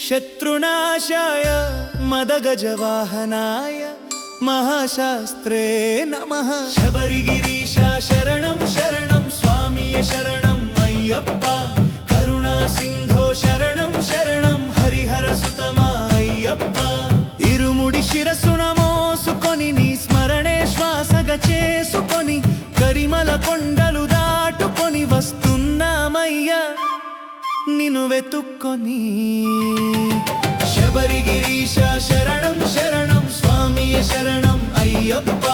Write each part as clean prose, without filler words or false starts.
శత్రునాశాయ మదగజవాహనాయ మహాశాస్త్రే నమః. శబరిగిరీశ శరణం శరణం స్వామియ శరణం అయ్యప్ప. కరుణా సింధో శరణం శరణం హరిహర సుతమా అయ్యప్ప. ఇరుముడి శిరసున మోసుకొని నీ స్మరణే శ్వాసగా చేసుకొని కరిమల కొండలు దాటుకొని వస్తున్నామయ్యా నిన్ను వెతుక్కొని. శబరిగిరీశ శరణం శరణం స్వామియ శరణం అయ్యప్ప.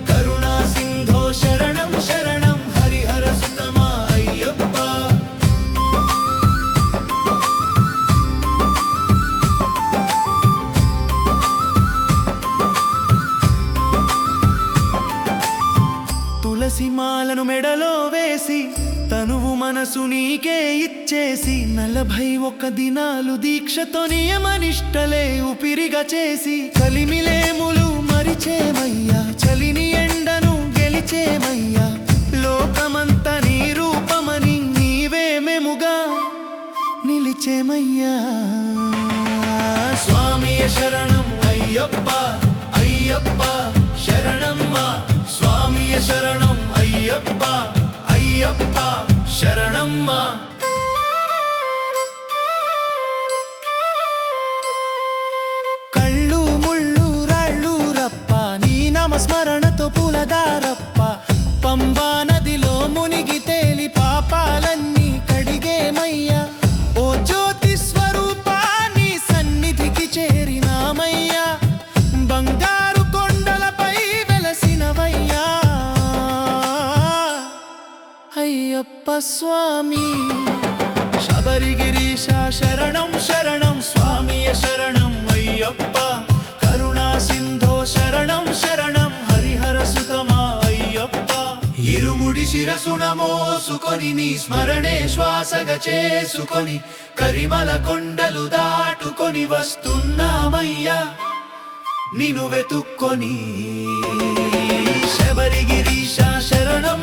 కరుణా సింధో శరణం శరణం హరిహర సుతమా అయ్యప్ప. తులసి మాలను మెడలో వేసి తనువు మనసు నీకే ఇచ్చేసి 41 దినాలు దీక్షతో నియమనిష్టలే ఊపిరిగా చేసి కలిమిలేములు మరిచేమయ్యా చలిని ఎండను గెలిచేమయ్యా. లోకమంతా నీ రూపమని నీవే మెముగా నిలిచేమయ్యా. స్వామియ శరణం అయ్యప్ప అయ్యప్ప శరణమ్మ. స్వామియ శరణం అయ్యప్ప అయ్యప్ప శరణమ్మ. కళ్ళు ముళ్ళు రాళ్ళు రప్ప నీ నామస్మరణతో పూలదారప్ప. పంబా నదిలో మునిగి తేలి పాపాలన్నీ కడిగేమయ్యా. ఓ జ్యోతి స్వరూపా నీ సన్నిధికి చేరినామయ్యా. బంగారు కొండలపై వెలసినవయ్యా అయ్యప్ప స్వామి. శబరిగిరీశ శరణం శరణం స్వామియ శరణం అయ్యప్ప. కరుణా సింధో శరణం శరణం హరిహర సుతమా అయ్యప్ప. ఇరుముడి శిరసున మోసుకొని నీ స్మరణే శ్వాసగా చేసుకొని కరిమల కొండలు దాటుకొని వస్తున్నామయ్యా నిన్ను వెతుక్కొని. శబరిగిరీశ శరణం